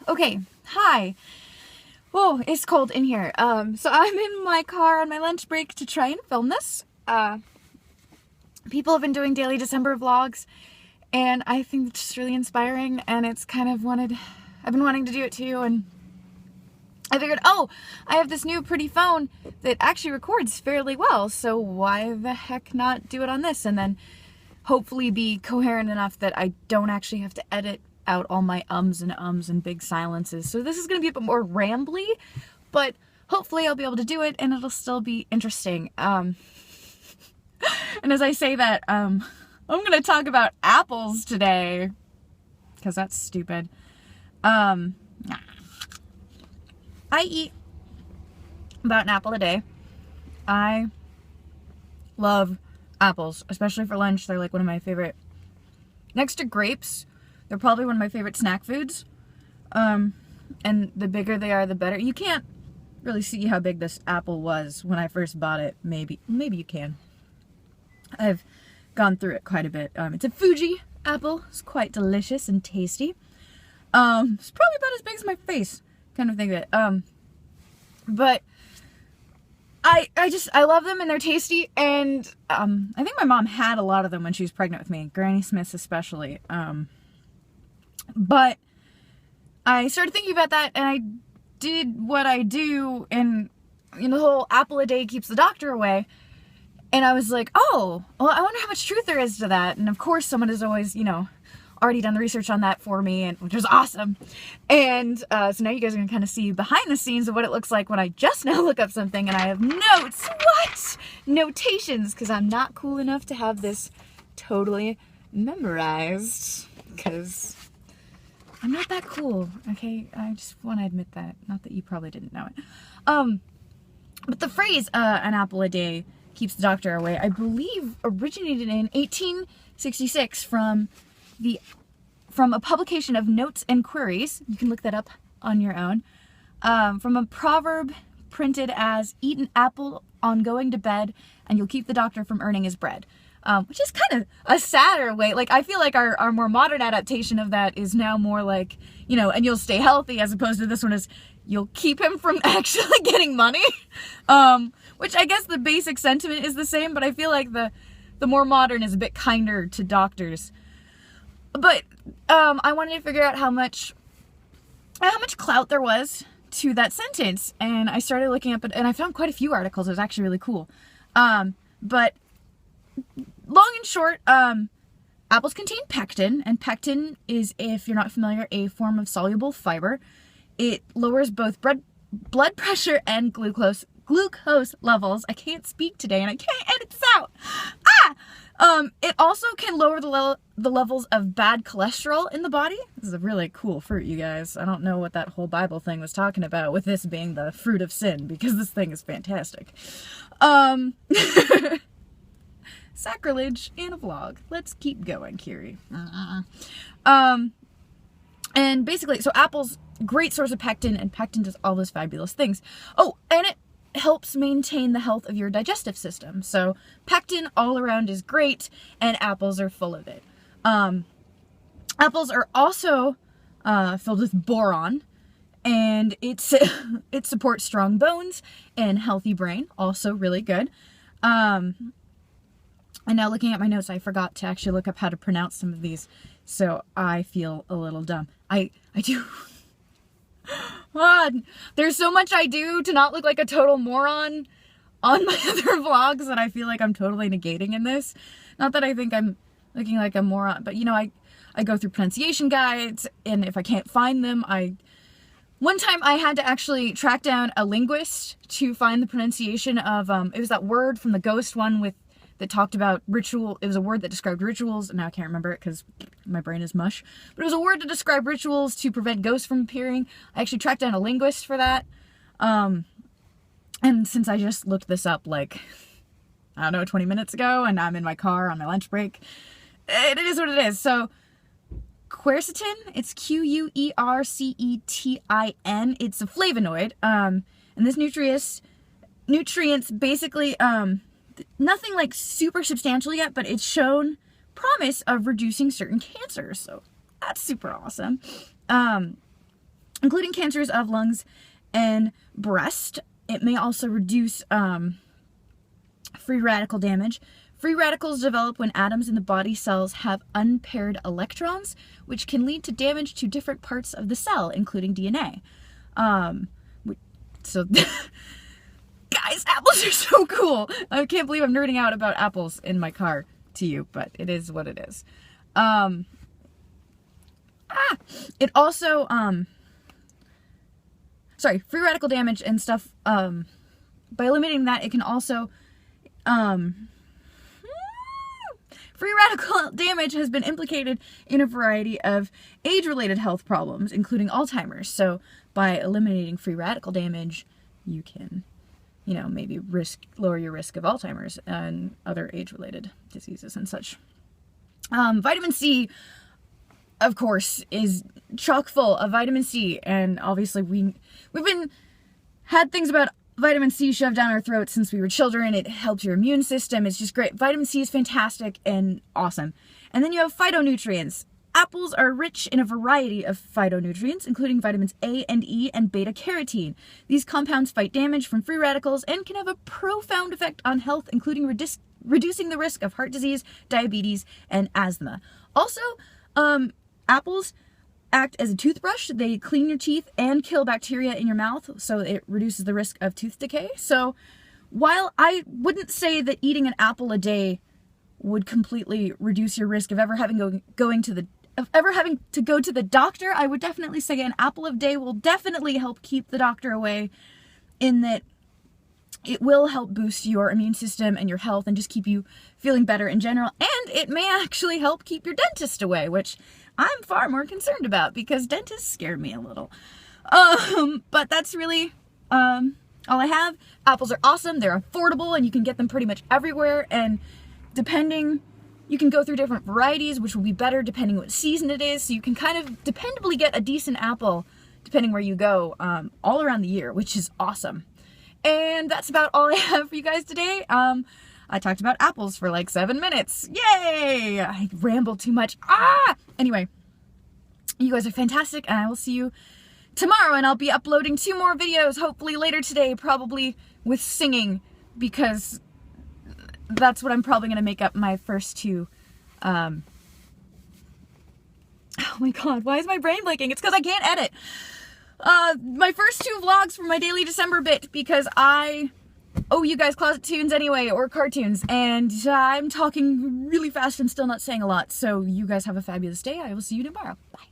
Okay, hi. Whoa, it's cold in here. So I'm in my car on my lunch break to try and film this. People have been doing daily December vlogs, and I think it's just really inspiring, and it's kind of I've been wanting to do it too, and I figured, oh, I have this new pretty phone that actually records fairly well, so why the heck not do it on this, and then hopefully be coherent enough that I don't actually have to edit out all my ums and big silences. So this is going to be a bit more rambly, but hopefully I'll be able to do it and it'll still be interesting. And as I say that, I'm going to talk about apples today, because that's stupid. I eat about an apple a day. I love apples, especially for lunch. They're like one of my favorite. Next to grapes, they're probably one of my favorite snack foods. And the bigger they are, the better. You can't really see how big this apple was when I first bought it. Maybe you can. I've gone through it quite a bit. It's a Fuji apple. It's quite delicious and tasty. It's probably about as big as my face, kind of thing of it. But I love them and they're tasty, and I think my mom had a lot of them when she was pregnant with me, Granny Smith's especially. But I started thinking about that, and I did what I do, and the whole apple a day keeps the doctor away. And I was like, oh, well, I wonder how much truth there is to that. And of course, someone has always, already done the research on that for me, and which was awesome. And so now you guys are gonna kind of see behind the scenes of what it looks like when I just now look up something and I have notes. What? Notations, because I'm not cool enough to have this totally memorized, because I'm not that cool, okay? I just want to admit that. Not that you probably didn't know it. But the phrase, an apple a day keeps the doctor away, I believe originated in 1866 from a publication of Notes and Queries. You can look that up on your own. From a proverb printed as, eat an apple on going to bed and you'll keep the doctor from earning his bread. Which is kind of a sadder way. Like, I feel like our more modern adaptation of that is now more like, and you'll stay healthy, as opposed to this one is, you'll keep him from actually getting money. Which I guess the basic sentiment is the same, but I feel like the more modern is a bit kinder to doctors. But I wanted to figure out how much clout there was to that sentence, and I started looking up, and I found quite a few articles. It was actually really cool. But long and short, apples contain pectin, and pectin is, if you're not familiar, a form of soluble fiber. It lowers both blood pressure and glucose levels. I can't speak today, and I can't edit this out. It also can lower the levels of bad cholesterol in the body. This is a really cool fruit, you guys. I don't know what that whole Bible thing was talking about with this being the fruit of sin, because this thing is fantastic. Sacrilege in a vlog. Let's keep going, Kiri. And basically, so apples, great source of pectin, and pectin does all those fabulous things. Oh, and it helps maintain the health of your digestive system. So pectin all around is great, and apples are full of it. Apples are also filled with boron, and it supports strong bones and healthy brain. Also really good. And now looking at my notes, I forgot to actually look up how to pronounce some of these, so I feel a little dumb. I do. There's so much I do to not look like a total moron on my other vlogs that I feel like I'm totally negating in this. Not that I think I'm looking like a moron, but I go through pronunciation guides, and if I can't find them, one time I had to actually track down a linguist to find the pronunciation of, it was that word from the ghost one that talked about ritual. It was a word that described rituals, and now I can't remember it because my brain is mush. But it was a word to describe rituals to prevent ghosts from appearing. I actually tracked down a linguist for that. And since I just looked this up, 20 minutes ago, and I'm in my car on my lunch break, it is what it is. So, quercetin, it's Quercetin. It's a flavonoid. And this nutrients basically, nothing like super substantial yet, but it's shown promise of reducing certain cancers. So that's super awesome. including cancers of lungs and breast. It may also reduce free radical damage. Free radicals develop when atoms in the body cells have unpaired electrons, which can lead to damage to different parts of the cell, including DNA. So, guys, apples are so cool. I can't believe I'm nerding out about apples in my car to you, but it is what it is. It also, free radical damage and stuff, by eliminating that, it can also, free radical damage has been implicated in a variety of age-related health problems, including Alzheimer's. So by eliminating free radical damage, you can, maybe lower your risk of Alzheimer's and other age-related diseases and such. Vitamin C, of course, is chock full of vitamin C, and obviously we've had things about vitamin C shoved down our throats since we were children. It helps your immune system. It's just great. Vitamin C is fantastic and awesome. And then you have phytonutrients. Apples are rich in a variety of phytonutrients, including vitamins A and E and beta-carotene. These compounds fight damage from free radicals and can have a profound effect on health, including reducing the risk of heart disease, diabetes, and asthma. Also, apples act as a toothbrush. They clean your teeth and kill bacteria in your mouth, so it reduces the risk of tooth decay. So while I wouldn't say that eating an apple a day would completely reduce your risk of ever having to go to the doctor, I would definitely say an apple a day will definitely help keep the doctor away, in that it will help boost your immune system and your health and just keep you feeling better in general. And it may actually help keep your dentist away, which I'm far more concerned about because dentists scare me a little. But that's really all I have. Apples are awesome. They're affordable and you can get them pretty much everywhere. And you can go through different varieties, which will be better depending what season it is. So you can kind of dependably get a decent apple depending where you go all around the year, which is awesome. And that's about all I have for you guys today. I talked about apples for like 7 minutes. Yay! I rambled too much. Anyway, you guys are fantastic, and I will see you tomorrow, and I'll be uploading 2 more videos, hopefully later today, probably with singing, because that's what I'm probably going to make up my first 2. Oh my god, why is my brain blanking? It's because I can't edit. My first 2 vlogs for my daily December bit, because I owe you guys closet tunes anyway, or cartoons, and I'm talking really fast and still not saying a lot, so you guys have a fabulous day. I will see you tomorrow. Bye.